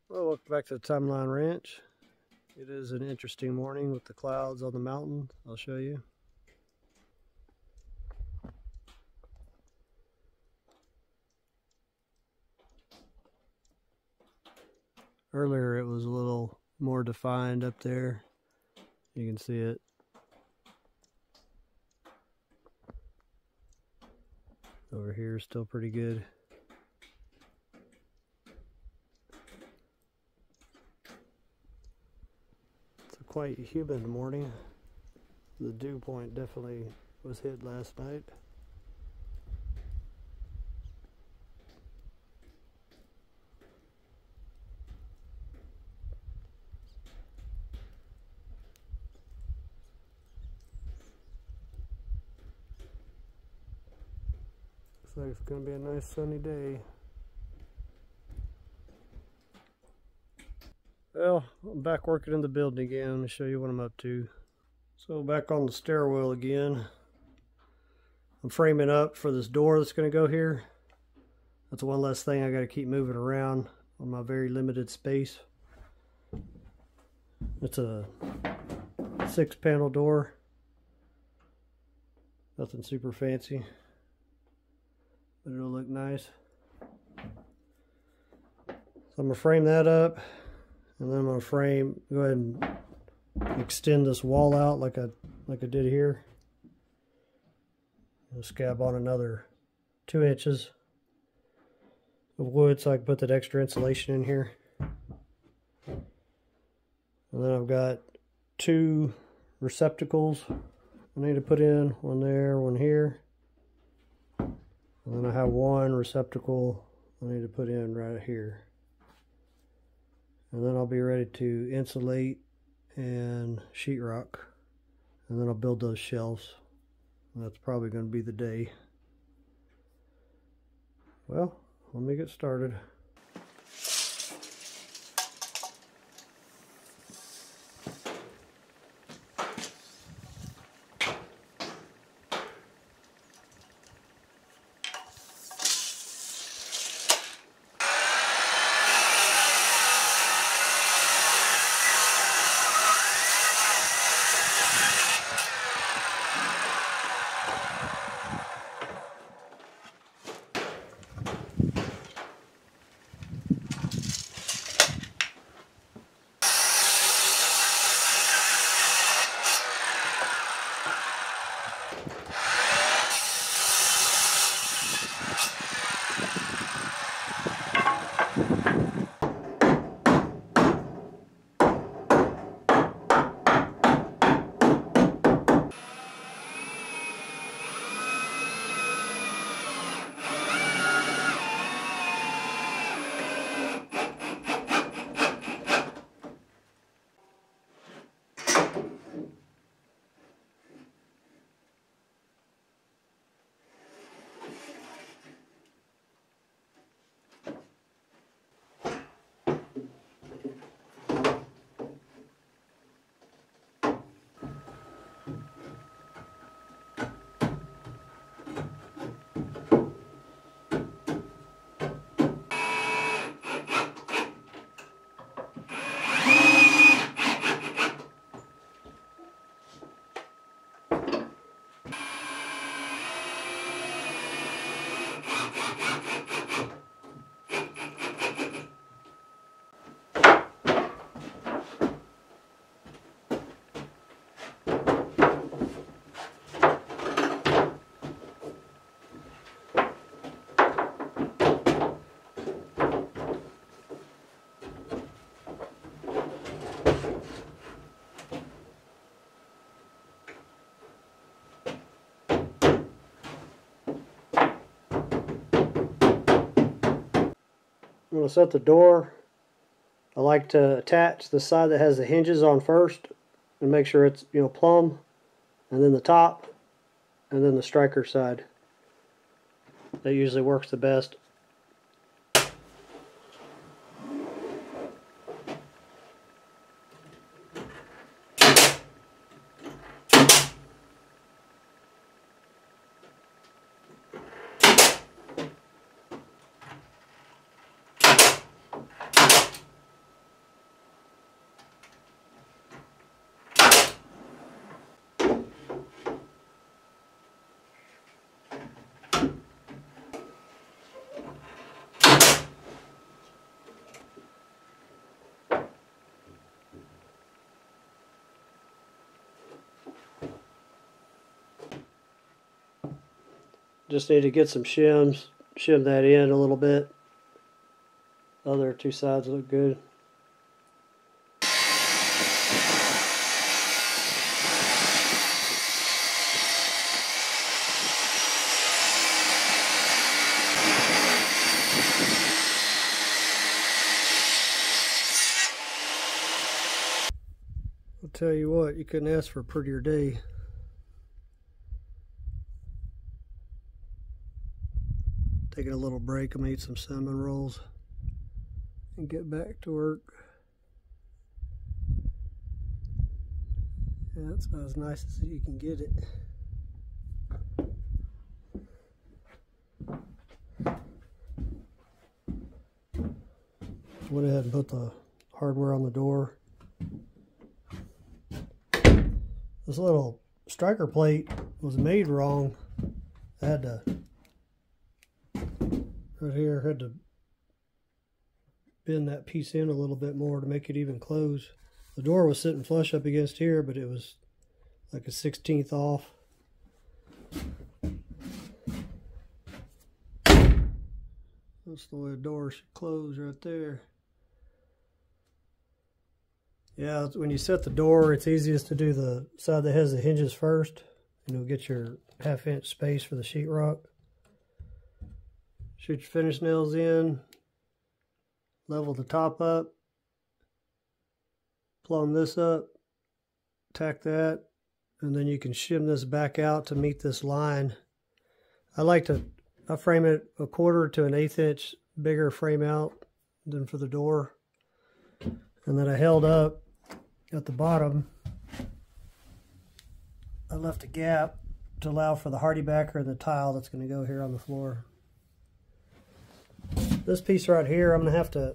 Well, welcome back to the Timeline Ranch. It is an interesting morning with the clouds on the mountain. I'll show you. Earlier it was a little more defined up there. You can see it. Over here is still pretty good. It's a quite humid morning. The dew point definitely was hit last night. Looks like it's going to be a nice sunny day. Well, I'm back working in the building again. Let me show you what I'm up to. So back on the stairwell again. I'm framing up for this door that's going to go here. That's one less thing I got to keep moving around on my very limited space. It's a 6-panel door. Nothing super fancy, but it'll look nice. So I'm going to frame that up, and then I'm going to go ahead and extend this wall out like I did here. I'll scab on another 2 inches of wood so I can put that extra insulation in here. And then I've got 2 receptacles I need to put in, one there, one here. And then I have 1 receptacle I need to put in right here. And then I'll be ready to insulate and sheetrock. And then I'll build those shelves. And that's probably going to be the day. Well, let me get started. I'm going to set the door. I like to attach the side that has the hinges on first and make sure it's, plumb, and then the top, and then the striker side. That usually works the best. Just need to get some shims, shim that in a little bit. Other two sides look good. I'll tell you what, you couldn't ask for a prettier day. Taking a little break, I'm gonna eat some cinnamon rolls and get back to work. Yeah, that's about as nice as you can get it. Went ahead and put the hardware on the door. This little striker plate was made wrong. I had to, right here, had to bend that piece in a little bit more to make it even close. The door was sitting flush up against here, but it was like a 1/16 off. That's the way the door should close right there. Yeah, when you set the door, it's easiest to do the side that has the hinges first. And you'll get your 1/2-inch space for the sheetrock. Shoot your finish nails in. Level the top up. Plumb this up. Tack that. And then you can shim this back out to meet this line. I frame it 1/4 to 1/8 inch bigger frame out than for the door. And then I held up at the bottom. I left a gap to allow for the hardy backer and the tile that's going to go here on the floor. This piece right here, I'm going to have to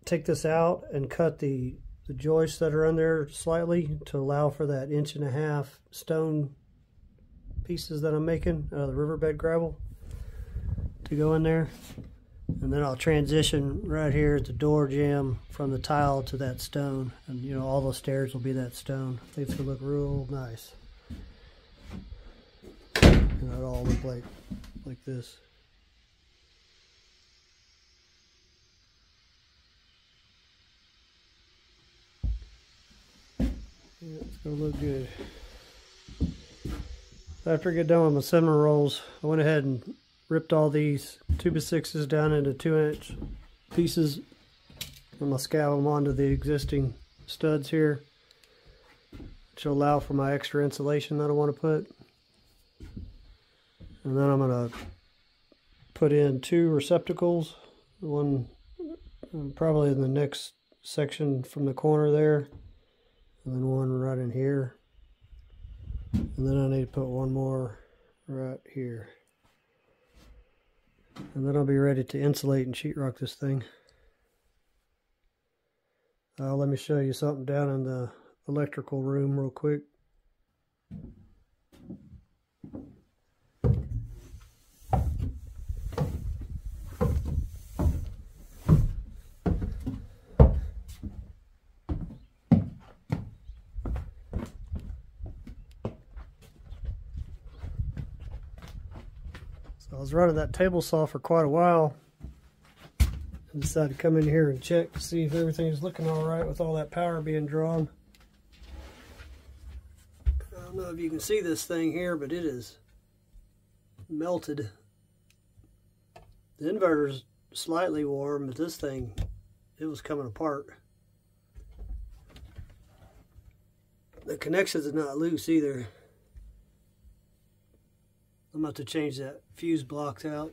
take this out and cut the joists that are in there slightly to allow for that 1.5 inch stone pieces that I'm making out of the riverbed gravel to go in there. And then I'll transition right here at the door jamb from the tile to that stone. And you know, all those stairs will be that stone. I think it's gonna look real nice. And it'll all look like this. Yeah, it's gonna look good. After I get done with my cinnamon rolls, I went ahead and ripped all these 2x6s down into 2-inch pieces. I'm going to scab them onto the existing studs here, which will allow for my extra insulation that I want to put. And then I'm going to put in 2 receptacles, one probably in the next section from the corner there, and then one right in here. And then I need to put one more right here. And then I'll be ready to insulate and sheetrock this thing. Let me show you something down in the electrical room real quick. I was running that table saw for quite a while. I decided to come in here and check to see if everything's looking all right with all that power being drawn. I don't know if you can see this thing here, but it is melted. The inverter's slightly warm, but this thing, it was coming apart. The connections are not loose either. I'm about to change that fuse blocks out.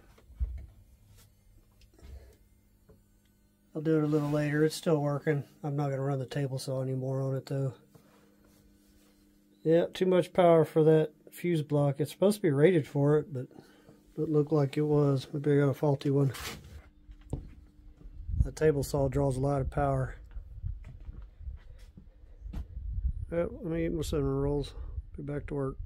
I'll do it a little later. It's still working. I'm not going to run the table saw anymore on it though. Yeah, too much power for that fuse block. It's supposed to be rated for it, but it didn't look like it was. Maybe I got a faulty one. The table saw draws a lot of power. Well, let me eat my cinnamon rolls. Be back to work.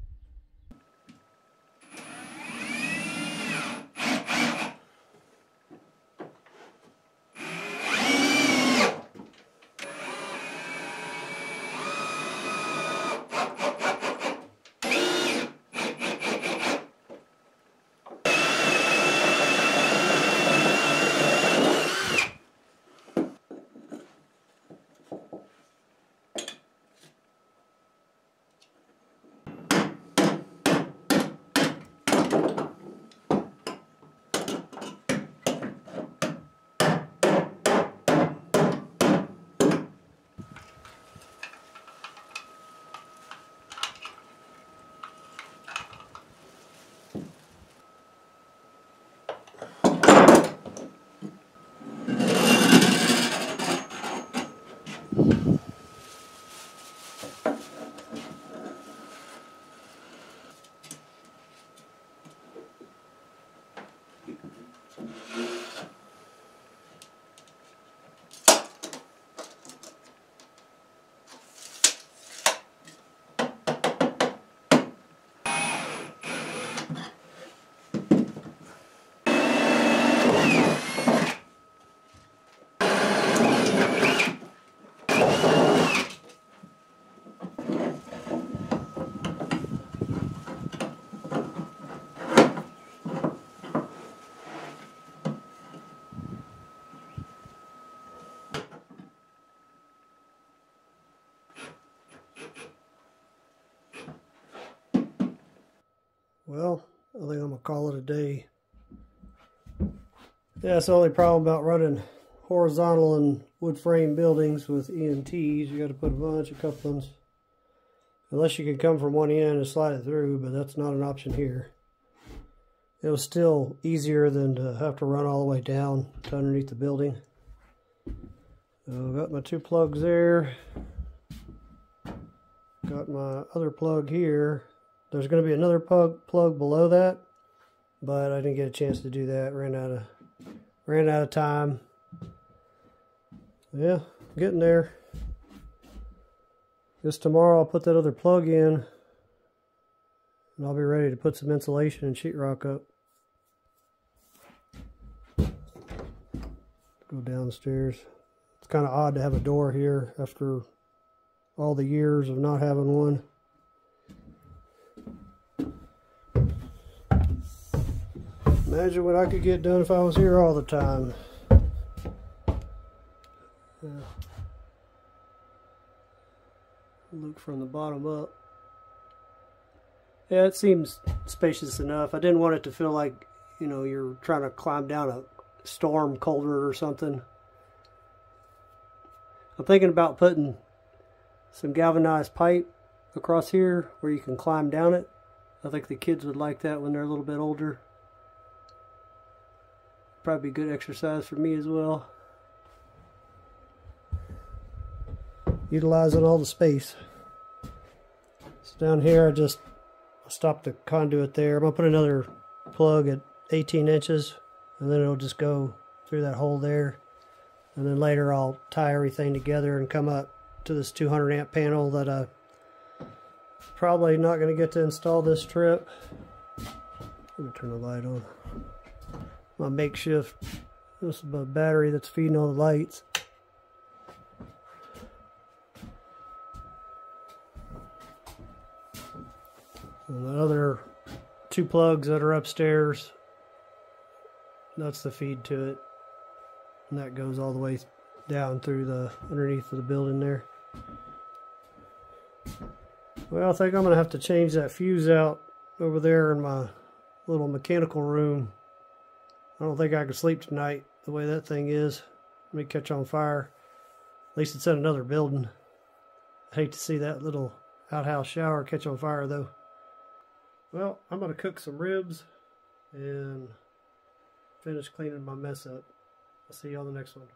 well, I think I'm going to call it a day. Yeah, that's the only problem about running horizontal and wood frame buildings with ENTs. You got to put a bunch of couplings. Unless you can come from one end and slide it through, but that's not an option here. It was still easier than to have to run all the way down to underneath the building. So I've got my 2 plugs there. Got my other plug here. There's going to be another plug below that, but I didn't get a chance to do that. Ran out of time. Yeah, getting there. Just tomorrow I'll put that other plug in, and I'll be ready to put some insulation and sheetrock up. Go downstairs. It's kind of odd to have a door here after all the years of not having one. Imagine what I could get done if I was here all the time. Yeah. Look from the bottom up. Yeah, it seems spacious enough. I didn't want it to feel like, you know, you're trying to climb down a storm culvert or something. I'm thinking about putting some galvanized pipe across here where you can climb down it. I think the kids would like that when they're a little bit older. Probably good exercise for me as well. Utilizing all the space. So down here I just stopped the conduit there. I'm going to put another plug at 18 inches and then it'll just go through that hole there. And then later I'll tie everything together and come up to this 200 amp panel that I probably not going to get to install this trip. Let me turn the light on. My makeshift, this is my battery that's feeding all the lights. And the other 2 plugs that are upstairs, that's the feed to it. And that goes all the way down through the underneath of the building there. Well, I think I'm going to have to change that fuse out over there in my little mechanical room. I don't think I can sleep tonight the way that thing is. It may catch on fire. At least it's in another building. I hate to see that little outhouse shower catch on fire though. Well, I'm going to cook some ribs and finish cleaning my mess up. I'll see you on the next one.